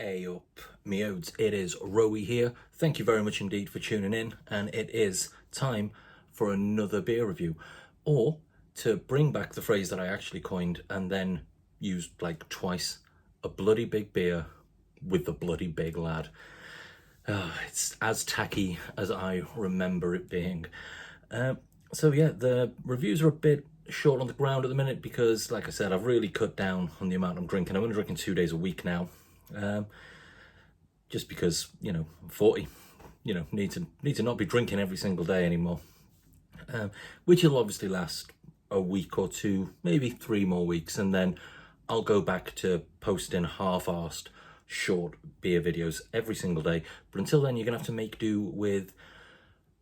Hey up, me odes. It is Rowie here. Thank you very much indeed for tuning in, and it is time for another beer review, or to bring back the phrase that I actually coined and then used like twice: a bloody big beer with the bloody big lad. It's as tacky as I remember it being. So yeah, the reviews are a bit short on the ground at the minute because, like I said, I've really cut down on the amount I'm drinking. I'm only drinking 2 days a week now. Just because, I'm 40, need to not be drinking every single day anymore, which will obviously last a week or two, maybe 3 more weeks, and then I'll go back to posting half-arsed short beer videos every single day. But until then, you're gonna have to make do with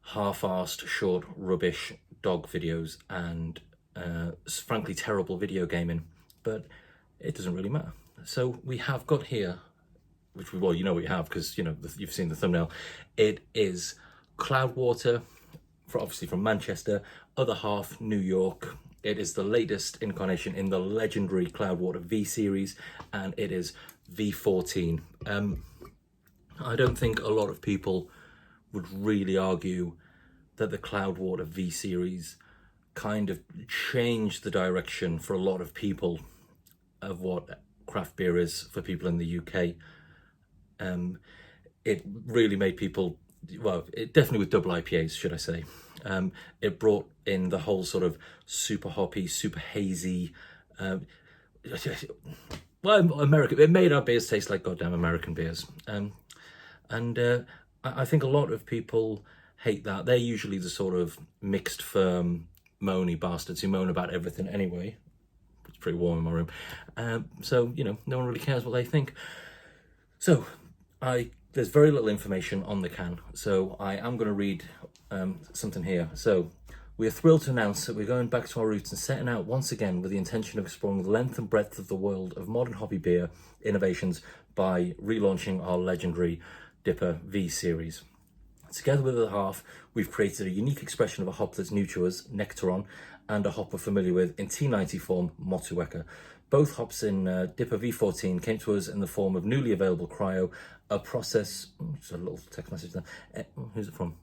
half-arsed short rubbish dog videos and frankly terrible video gaming, but it doesn't really matter. So we have got here, which we have because you've seen the thumbnail. It is Cloudwater, obviously from Manchester, Other Half New York. It is the latest incarnation in the legendary Cloudwater V series, and it is V14. I don't think a lot of people would really argue that the Cloudwater V series kind of changed the direction for a lot of people of what craft beer is for people in the UK. It really made people, it definitely with double IPAs, should I say. It brought in the whole sort of super hoppy, super hazy, American. It made our beers taste like goddamn American beers. I think a lot of people hate that. They're usually the sort of mixed firm, moany bastards who moan about everything anyway. It's pretty warm in my room. So, no one really cares what they think. So, there's very little information on the can, so I am going to read something here. So, we are thrilled to announce that we're going back to our roots and setting out once again with the intention of exploring the length and breadth of the world of modern hobby beer innovations by relaunching our legendary Dipper V series. Together with the Half, we've created a unique expression of a hop that's new to us, Nectaron, and a hop we're familiar with in T90 form, Motueka. Both hops in Dipper V14 came to us in the form of newly available cryo, a process. Just a little text message there. Who's it from?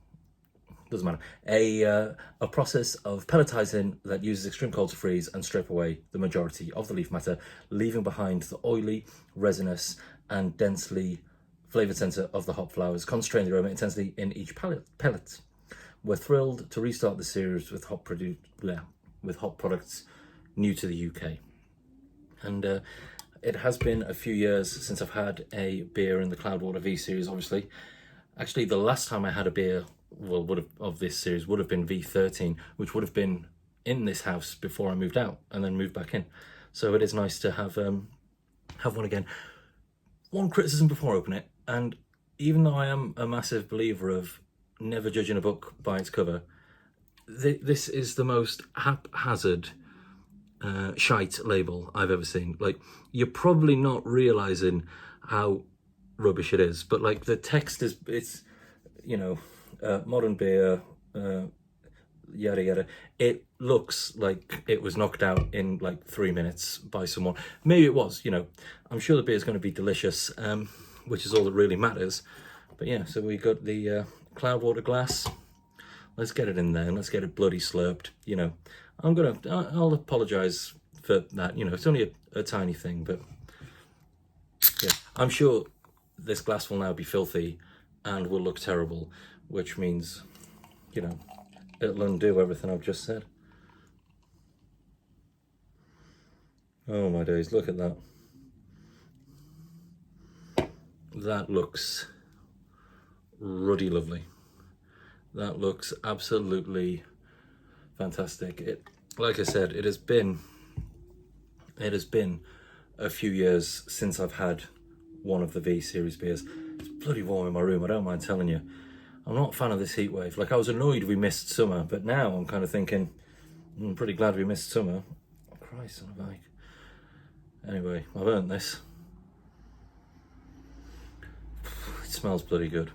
Doesn't matter. A process of pelletizing that uses extreme cold to freeze and strip away the majority of the leaf matter, leaving behind the oily, resinous, and densely flavoured centre of the hop flowers, concentrating the aroma intensely in each pellet. We're thrilled to restart the series with hop products new to the UK. And it has been a few years since I've had a beer in the Cloudwater V series, obviously. Actually, the last time I had a beer, of this series would have been V13, which would have been in this house before I moved out and then moved back in. So it is nice to have one again. One criticism before I open it, and even though I am a massive believer of never judging a book by its cover, this is the most haphazard shite label I've ever seen. Like, you're probably not realizing how rubbish it is, but like the text it's modern beer, yada yada. It looks like it was knocked out in like 3 minutes by someone. Maybe it was, I'm sure the beer is going to be delicious, which is all that really matters. But yeah, so we got the Cloudwater glass. Let's get it in there and let's get it bloody slurped. I'll apologise for that. It's only a tiny thing, but yeah, I'm sure this glass will now be filthy and will look terrible, which means, it'll undo everything I've just said. Oh my days, look at that. That looks ruddy lovely. That looks absolutely fantastic. Like I said, it has been a few years since I've had one of the V series beers. It's bloody warm in my room, I don't mind telling you. I'm not a fan of this heat wave. Like, I was annoyed we missed summer, but now I'm kind of thinking, I'm pretty glad we missed summer. Oh, Christ on a bike. Anyway, I've earned this. It smells bloody good.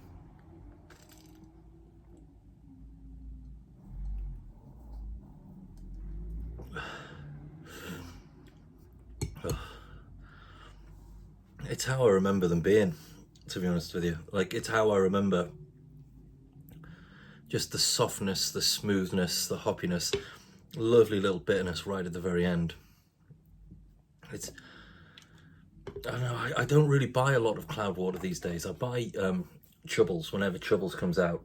It's how how I remember them being, to be honest with you. Like, it's how I remember just the softness, the smoothness, the hoppiness, lovely little bitterness right at the very end. It's, I don't know, I don't really buy a lot of Cloudwater these days. I buy Chubbles whenever Chubbles comes out.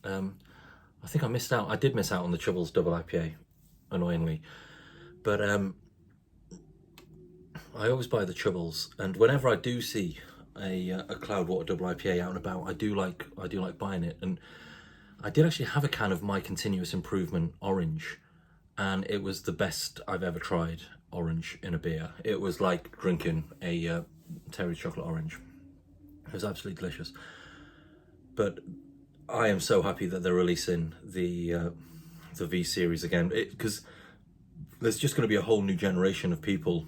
I think I did miss out on the Chubbles Double IPA, annoyingly. But I always buy the Chubbles, and whenever I do see a Cloudwater Double IPA out and about, I do like buying it. And I did actually have a can of My Continuous Improvement Orange, and it was the best I've ever tried orange in a beer. It was like drinking a Terry's chocolate orange. It was absolutely delicious. But I am so happy that they're releasing the V series again, because there's just going to be a whole new generation of people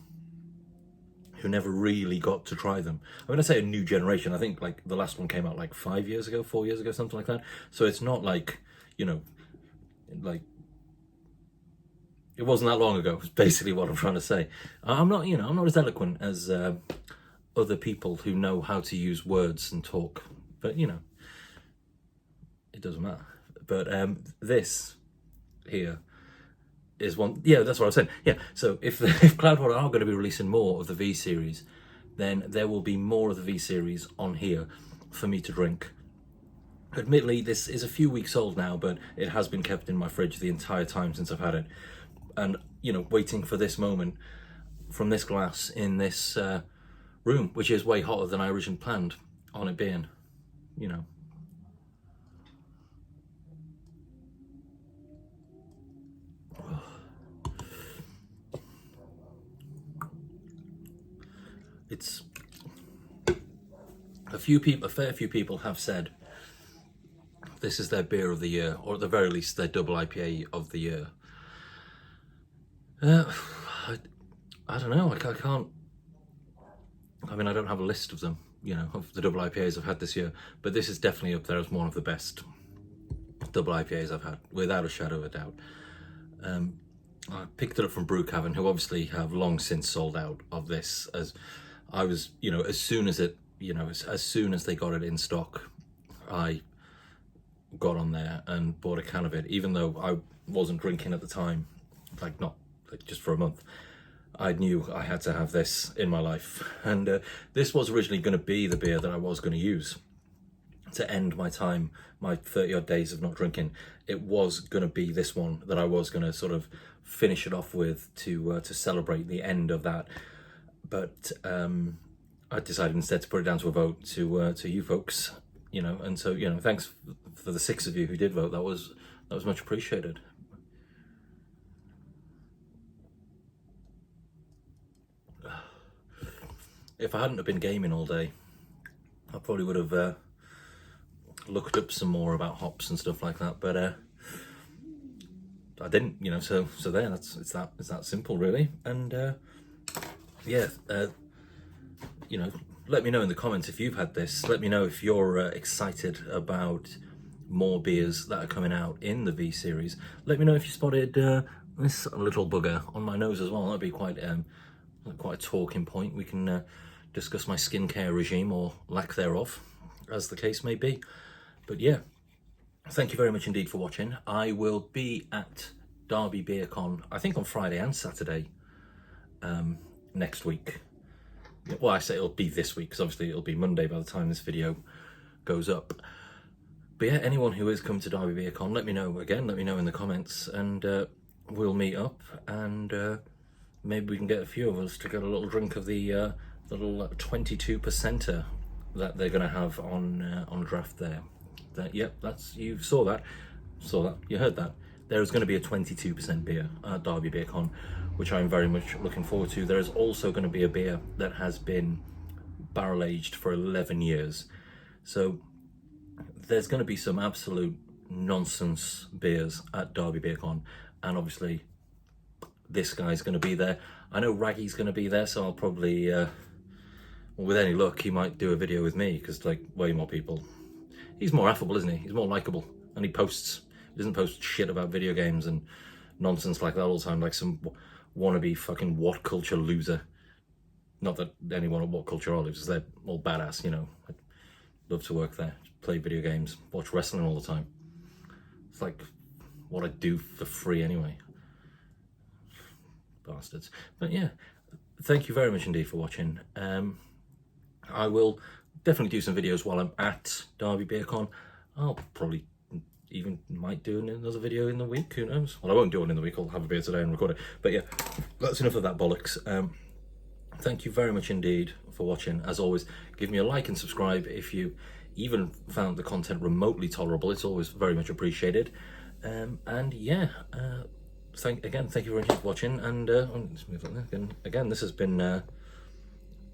who never really got to try them. I mean, I say a new generation, I think like the last one came out like 4 years ago, something like that. So it's not like, you know, like, it wasn't that long ago, is basically what I'm trying to say. I'm not as eloquent as other people who know how to use words and talk, but you know, it doesn't matter. But this here is one, yeah, that's what I was saying. Yeah, so if Cloudwater are going to be releasing more of the V series, then there will be more of the V series on here for me to drink. Admittedly, this is a few weeks old now, but it has been kept in my fridge the entire time since I've had it. And, you know, waiting for this moment from this glass in this room, which is way hotter than I originally planned on it being, you know. It's a fair few people have said this is their beer of the year, or at the very least their double IPA of the year. I don't know, I can't, I mean, I don't have a list of them, you know, of the double IPAs I've had this year, but this is definitely up there as one of the best double IPAs I've had, without a shadow of a doubt. I picked it up from Brew Cavern, who obviously have long since sold out of this, as I was, you know, as soon as they got it in stock, I got on there and bought a can of it, even though I wasn't drinking at the time, like not like just for a month. I knew I had to have this in my life, and this was originally going to be the beer that I was going to use to end my 30 odd days of not drinking. It was going to be this one that I was going to sort of finish it off with to celebrate the end of that. But I decided instead to put it down to a vote to you folks, you know, and so, you know, thanks for the 6 of you who did vote. That was much appreciated. If I hadn't have been gaming all day, I probably would have looked up some more about hops and stuff like that, but I didn't, you know. So there, it's that simple, really. And yeah, you know, let me know in the comments if you've had this. Let me know if you're excited about more beers that are coming out in the V series. Let me know if you spotted this little bugger on my nose as well. That'd be quite a talking point. We can discuss my skincare regime, or lack thereof, as the case may be. But yeah, thank you very much indeed for watching. I will be at Derby Beer Con, I think on Friday and Saturday next week. Well, I say it'll be this week, because obviously it'll be Monday by the time this video goes up. But yeah, anyone who has come to Derby Beer Con, let me know again, let me know in the comments, and we'll meet up, and maybe we can get a few of us to get a little drink of the little 22%er that they're going to have on draft there. Yep, you saw that, you heard that. There is going to be a 22% beer at Derby Beer Con, which I'm very much looking forward to. There is also going to be a beer that has been barrel aged for 11 years. So there's going to be some absolute nonsense beers at Derby Beer Con, and obviously this guy's going to be there. I know Raggy's going to be there, so I'll probably, well, with any luck, he might do a video with me, because like way more people. He's more affable, isn't he? He's more likable, and he doesn't post shit about video games and nonsense like that all the time, like some wannabe fucking what culture loser. Not that anyone at What Culture Olives, because they're all badass, you know. I'd love to work there, play video games, watch wrestling all the time. It's like what I do for free anyway. Bastards. But yeah, thank you very much indeed for watching. I will definitely do some videos while I'm at Derby Beer Con. I'll probably even might do another video in the week, who knows? Well, I won't do one in the week, I'll have a beer today and record it. But yeah, that's enough of that bollocks. Thank you very much indeed for watching. As always, give me a like and subscribe if you even found the content remotely tolerable. It's always very much appreciated. And yeah, thank you very much for watching. And let's move on again. This has been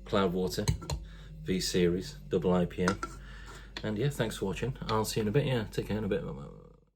Cloudwater V Series Double IPA. And yeah, thanks for watching. I'll see you in a bit. Yeah, take care in a bit.